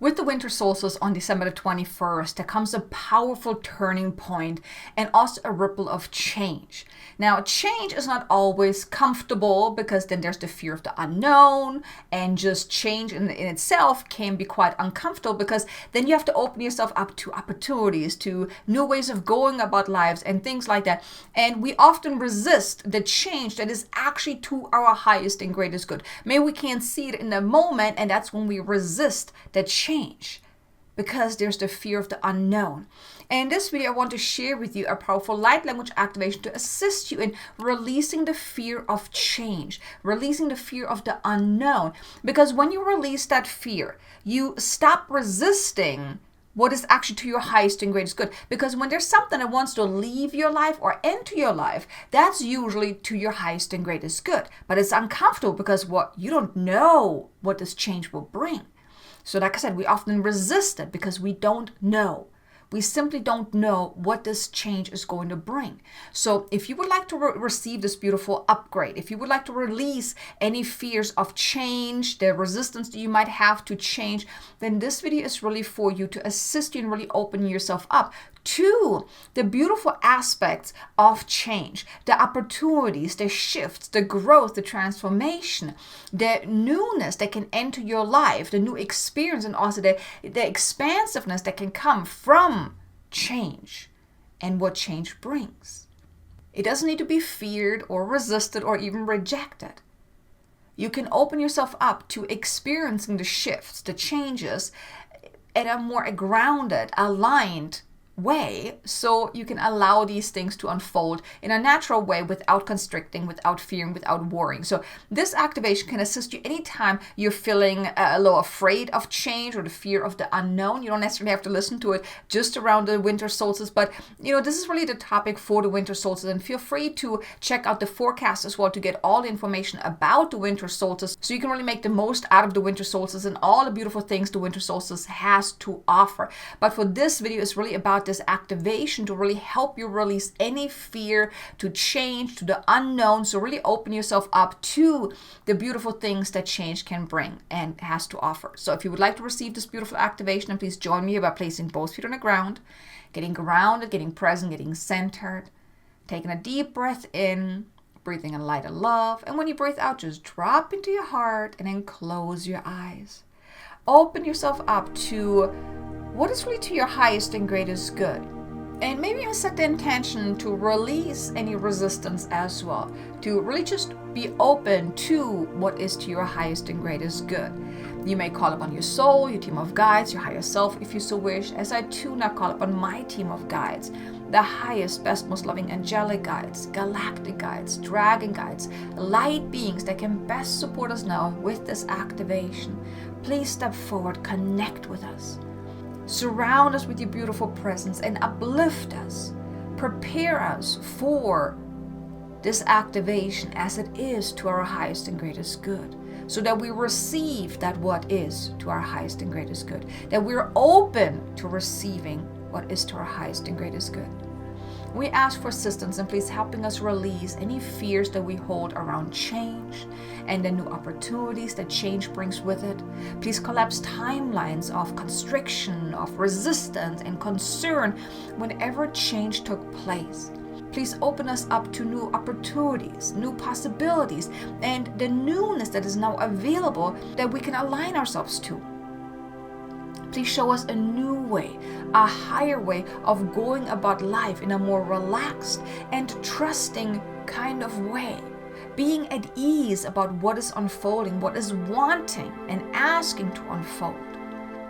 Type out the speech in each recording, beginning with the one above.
With the winter solstice on December the 21st, there comes a powerful turning point and also a ripple of change. Now, change is not always comfortable because then there's the fear of the unknown, and just change in itself can be quite uncomfortable because then you have to open yourself up to opportunities, to new ways of going about lives and things like that. And we often resist the change that is actually to our highest and greatest good. Maybe we can't see it in the moment, and that's when we resist the change because there's the fear of the unknown. And in this video, I want to share with you a powerful light language activation to assist you in releasing the fear of change, releasing the fear of the unknown. Because when you release that fear, you stop resisting what is actually to your highest and greatest good. Because when there's something that wants to leave your life or enter your life, that's usually to your highest and greatest good. But it's uncomfortable because you don't know what this change will bring. So like I said, we often resist it because we don't know. We simply don't know what this change is going to bring. So if you would like to receive this beautiful upgrade, if you would like to release any fears of change, the resistance that you might have to change, then this video is really for you to assist you in really opening yourself up to the beautiful aspects of change, the opportunities, the shifts, the growth, the transformation, the newness that can enter your life, the new experience, and also the expansiveness that can come from change and what change brings. It doesn't need to be feared or resisted or even rejected. You can open yourself up to experiencing the shifts, the changes at a more grounded, aligned way, so you can allow these things to unfold in a natural way without constricting, without fearing, without worrying. So this activation can assist you anytime you're feeling a little afraid of change or the fear of the unknown. You don't necessarily have to listen to it just around the winter solstice, but this is really the topic for the winter solstice, and feel free to check out the forecast as well to get all the information about the winter solstice so you can really make the most out of the winter solstice and all the beautiful things the winter solstice has to offer. But for this video, it's really about this activation to really help you release any fear to change, to the unknown. So really open yourself up to the beautiful things that change can bring and has to offer. So if you would like to receive this beautiful activation, then please join me by placing both feet on the ground, getting grounded, getting present, getting centered, taking a deep breath in, breathing a light of love. And when you breathe out, just drop into your heart and then close your eyes. Open yourself up to what is really to your highest and greatest good. And maybe even set the intention to release any resistance as well, to really just be open to what is to your highest and greatest good. You may call upon your soul, your team of guides, your higher self if you so wish, as I too now call upon my team of guides, the highest, best, most loving angelic guides, galactic guides, dragon guides, light beings that can best support us now with this activation. Please step forward, connect with us. Surround us with your beautiful presence and uplift us. Prepare us for this activation as it is to our highest and greatest good, so that we receive that what is to our highest and greatest good, that we're open to receiving what is to our highest and greatest good. We ask for assistance and please helping us release any fears that we hold around change and the new opportunities that change brings with it. Please collapse timelines of constriction, of resistance and concern whenever change took place. Please open us up to new opportunities, new possibilities, and the newness that is now available that we can align ourselves to. Please show us a new way, a higher way of going about life in a more relaxed and trusting kind of way, being at ease about what is unfolding, what is wanting and asking to unfold.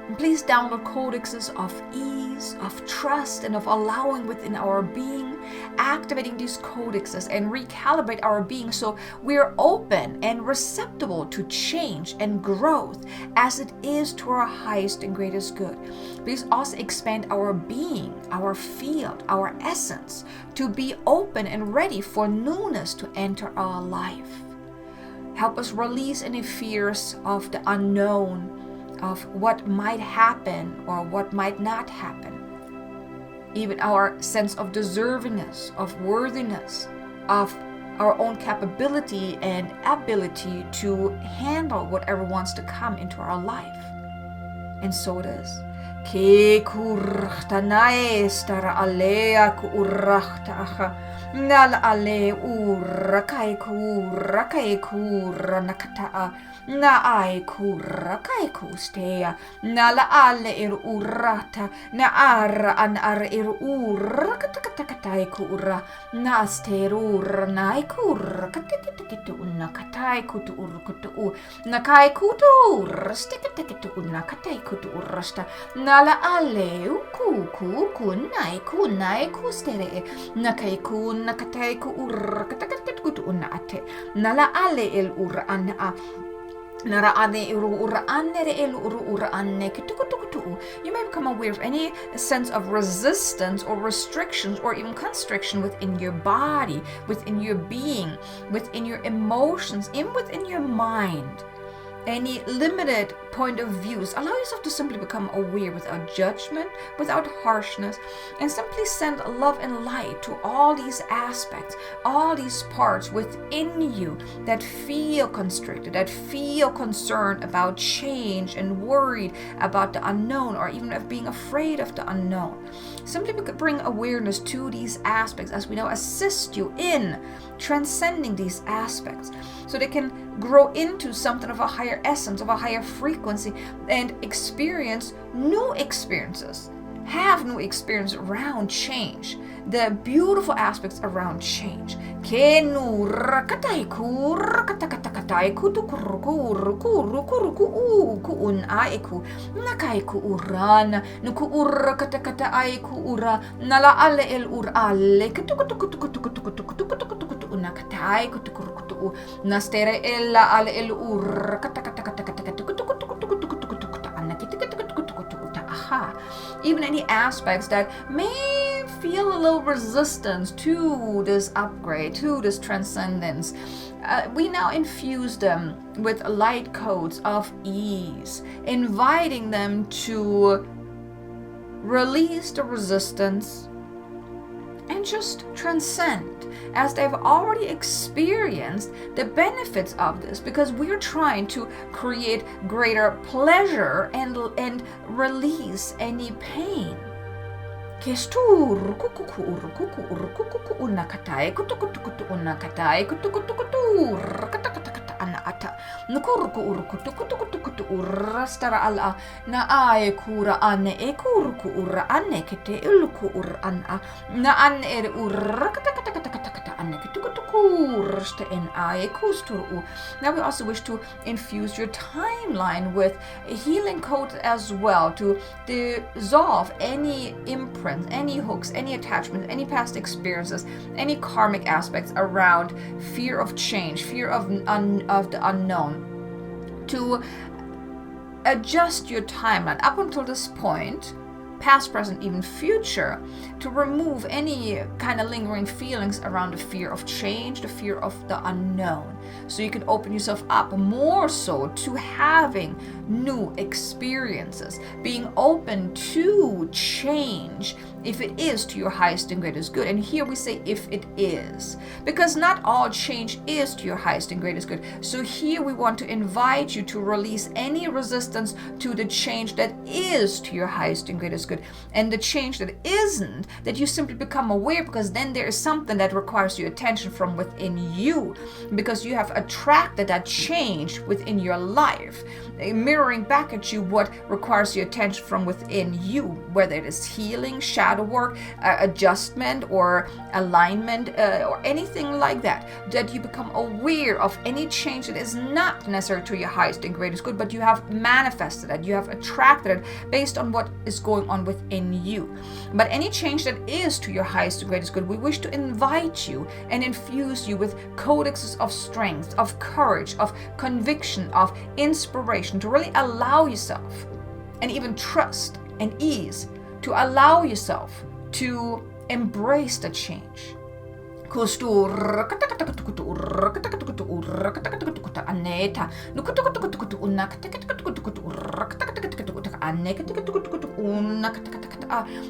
And please download codexes of ease, of trust, and of allowing within our being, activating these codexes and recalibrate our being so we're open and receptible to change and growth as it is to our highest and greatest good. Please also expand our being, our field, our essence to be open and ready for newness to enter our life. Help us release any fears of the unknown, of what might happen or what might not happen. Even our sense of deservingness, of worthiness, of our own capability and ability to handle whatever wants to come into our life. And so it is. Ke kurachta naestara alea kurachta acha. Nal ale ura kai kura nakata na ai kura kai kustea nala ale urata na ara an ara ura kata kura na sterur na kura kata nakatai kutu urkutu nakai kutu stekatu nakatai kutu urasta nala ale ku kunai kustere nakai kun nakatai ku kutu unate nala ale el urana Nara ane ura ane re el ura ane kutu. You may become aware of any sense of resistance or restrictions or even constriction within your body, within your being, within your emotions, even within your mind. Any limited point of views. Allow yourself to simply become aware without judgment, without harshness, and simply send love and light to all these aspects, all these parts within you that feel constricted, that feel concerned about change and worried about the unknown, or even of being afraid of the unknown. Simply bring awareness to these aspects as we now assist you in transcending these aspects so they can grow into something of a higher essence, of a higher frequency, and experience new experiences. Have new experience around change, the beautiful aspects around change. Nastere ella al el ur even any aspects that may feel a little resistance to this upgrade, to this transcendence, we now infuse them with light codes of ease, inviting them to release the resistance and just transcend, as they've already experienced the benefits of this, because we're trying to create greater pleasure and release any pain. Na ai kura ane e kurku ura ane kete ilku ur ana na an er ur Now we also wish to infuse your timeline with a healing code as well, to dissolve any imprints, any hooks, any attachments, any past experiences, any karmic aspects around fear of change, fear of the unknown, to adjust your timeline up until this point, past, present, even future, to remove any kind of lingering feelings around the fear of change, the fear of the unknown. So you can open yourself up more so to having new experiences, being open to change if it is to your highest and greatest good. And here we say if it is, because not all change is to your highest and greatest good. So here we want to invite you to release any resistance to the change that is to your highest and greatest good. And the change that isn't, that you simply become aware, because then there is something that requires your attention from within you, because you have attracted that change within your life, mirroring back at you what requires your attention from within you, whether it is healing, shadow work, adjustment, or alignment, or anything like that, that you become aware of any change that is not necessary to your highest and greatest good, but you have manifested it, you have attracted it based on what is going on within you. But any change that is to your highest and greatest good, we wish to invite you and infuse you with codexes of strength, of courage, of conviction, of inspiration, to really allow yourself, and even trust and ease, to allow yourself to embrace the change.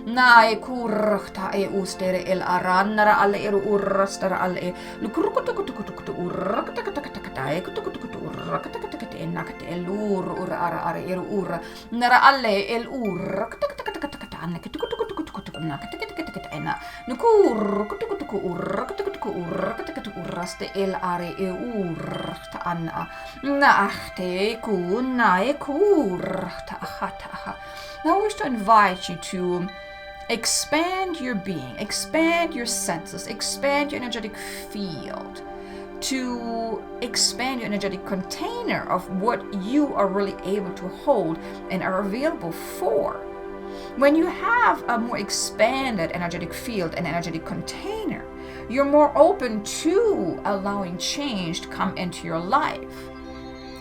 Nae kurta e ustere el arannara alle eru urrastara alle nakate elur ura ara eru ura nara alle el ur ena nukur kutukutuku ur kutukutuku ur kutukutuku uraste el are e ur ta anna na achte ku na e kur ta hata. Now I wish to invite you to expand your being, expand your senses, expand your energetic field, to expand your energetic container of what you are really able to hold and are available for. When you have a more expanded energetic field and energetic container, you're more open to allowing change to come into your life.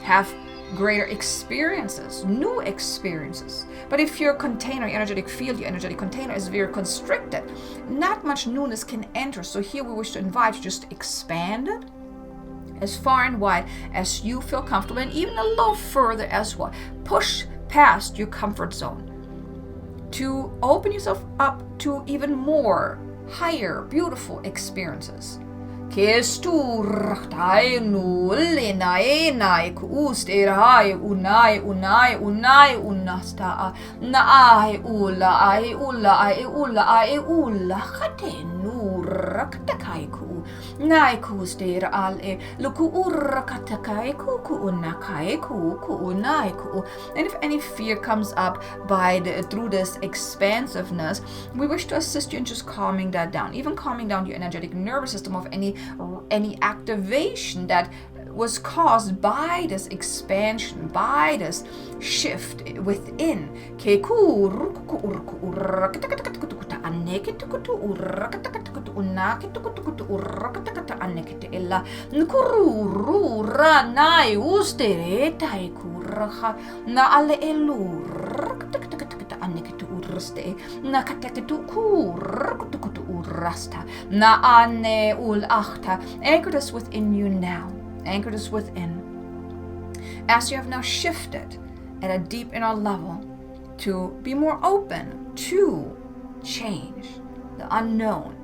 Have greater experiences, new experiences. But if your container, your energetic field, your energetic container is very constricted, not much newness can enter. So here we wish to invite you just to expand it as far and wide as you feel comfortable, and even a little further as well. Push past your comfort zone to open yourself up to even more higher, beautiful experiences. Kesturtai nulle nae kusterai unai unasta nae ula khate nur katakai ku nai kuster ale luku ur katakai ku unakai ku unai ku. And if any fear comes up through this expansiveness, we wish to assist you in just calming that down, even calming down your energetic nervous system of any activation that was caused by this expansion, by this shift within. Anchor this within you now. Anchor this within. As you have now shifted at a deep inner level to be more open to change, the unknown.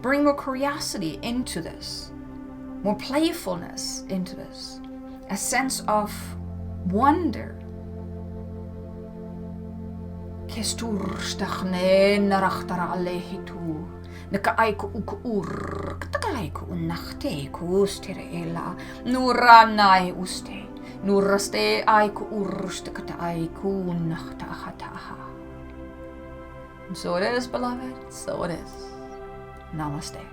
Bring more curiosity into this, more playfulness into this, a sense of wonder. Nakaaiku ukur, katakaiku unachte kustere ela, nuranai uste, nuraste aiku urste kataiku nahtahataha. And so it is, beloved, so it is. Namaste.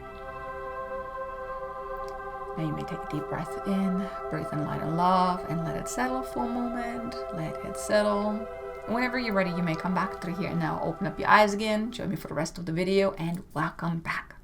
Now you may take a deep breath in, breathe in light and love, and let it settle for a moment. Let it settle. Whenever you're ready, you may come back through here and now open up your eyes again. Join me for the rest of the video, and welcome back.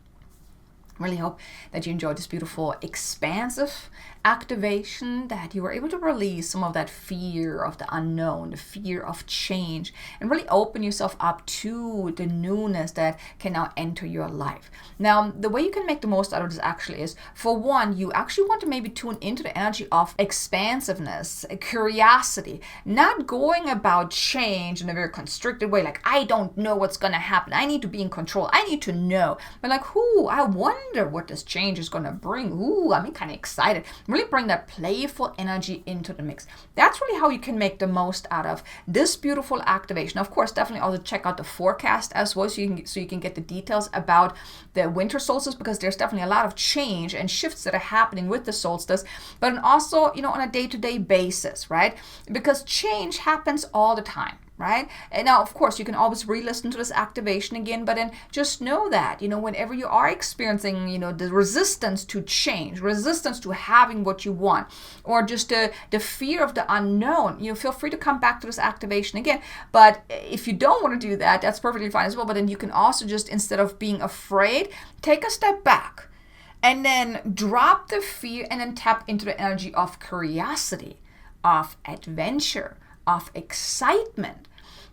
Really hope that you enjoyed this beautiful expansive activation, that you were able to release some of that fear of the unknown, the fear of change, and really open yourself up to the newness that can now enter your life. Now, the way you can make the most out of this actually is, for one, you actually want to maybe tune into the energy of expansiveness, curiosity, not going about change in a very constricted way, like, I don't know what's going to happen. I need to be in control. I need to know. But like, I wonder what this change is going to bring. I'm kind of excited. Really bring that playful energy into the mix. That's really how you can make the most out of this beautiful activation. Of course, definitely also check out the forecast as well, so you can get the details about the winter solstice, because there's definitely a lot of change and shifts that are happening with the solstice, but also, on a day-to-day basis, right? Because change happens all the time. Right? And now, of course, you can always re-listen to this activation again, but then just know that, whenever you are experiencing, the resistance to change, resistance to having what you want, or just the fear of the unknown, feel free to come back to this activation again. But if you don't want to do that, that's perfectly fine as well. But then you can also just, instead of being afraid, take a step back and then drop the fear and then tap into the energy of curiosity, of adventure, of excitement.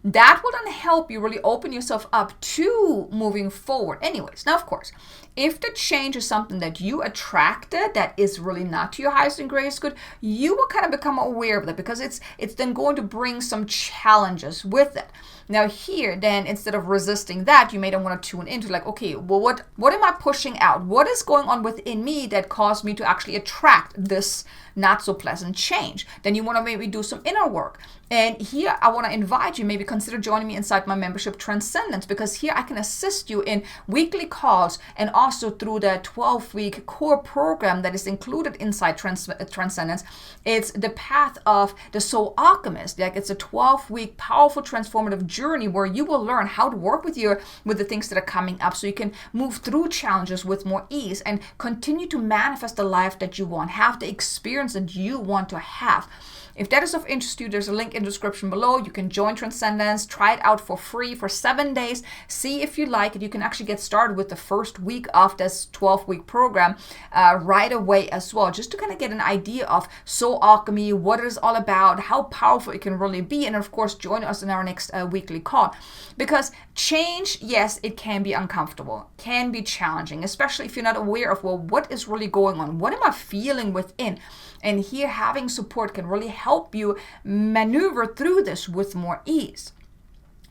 That will then help you really open yourself up to moving forward. Anyways, now, of course, If the change is something that you attracted that is really not to your highest and greatest good, you will kind of become aware of that, because it's then going to bring some challenges with it. Now here, then, instead of resisting that, you may then want to tune into like, okay, well, what am I pushing out? What is going on within me that caused me to actually attract this not so pleasant change? Then you want to maybe do some inner work. And here I want to invite you, maybe consider joining me inside my membership Transcendence, because here I can assist you in weekly calls and also through the 12-week core program that is included inside Transcendence. It's the path of the soul alchemist. Like, it's a 12-week powerful transformative journey where you will learn how to work with the things that are coming up, so you can move through challenges with more ease and continue to manifest the life that you want, have the experience that you want to have. If that is of interest to you, there's a link in the description below. You can join Transcendence, try it out for free for 7 days, see if you like it. You can actually get started with the first week of this 12-week program right away as well, just to kind of get an idea of soul alchemy, what it is all about, how powerful it can really be, and of course join us in our next weekly call. Because change, yes, it can be uncomfortable, can be challenging, especially if you're not aware of, well, what is really going on? What am I feeling within? And here, having support can really help you maneuver through this with more ease.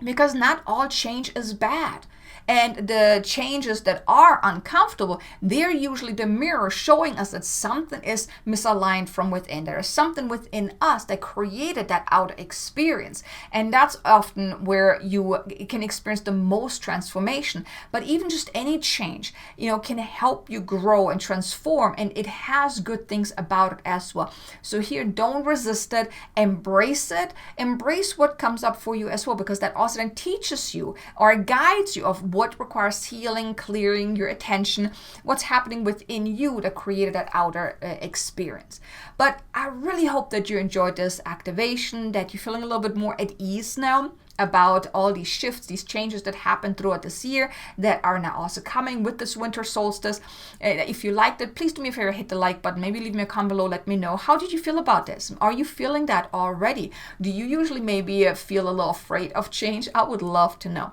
Because not all change is bad. And the changes that are uncomfortable, they're usually the mirror showing us that something is misaligned from within. There is something within us that created that outer experience. And that's often where you can experience the most transformation. But even just any change, can help you grow and transform. And it has good things about it as well. So here, don't resist it. Embrace it. Embrace what comes up for you as well, because that also then teaches you or guides you of what requires healing, clearing your attention, what's happening within you that created that outer experience. But I really hope that you enjoyed this activation, that you're feeling a little bit more at ease now about all these shifts, these changes that happened throughout this year that are now also coming with this winter solstice. If you liked it, please do me a favor, hit the like button, maybe leave me a comment below, let me know, how did you feel about this? Are you feeling that already? Do you usually maybe feel a little afraid of change? I would love to know.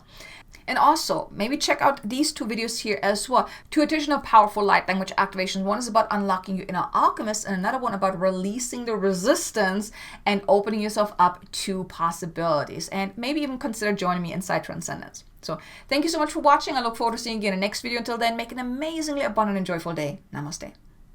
And also, maybe check out these 2 videos here as well. 2 additional powerful light language activations. One is about unlocking your inner alchemist, and another one about releasing the resistance and opening yourself up to possibilities. And maybe even consider joining me inside Transcendence. So thank you so much for watching. I look forward to seeing you in the next video. Until then, make an amazingly abundant and joyful day. Namaste.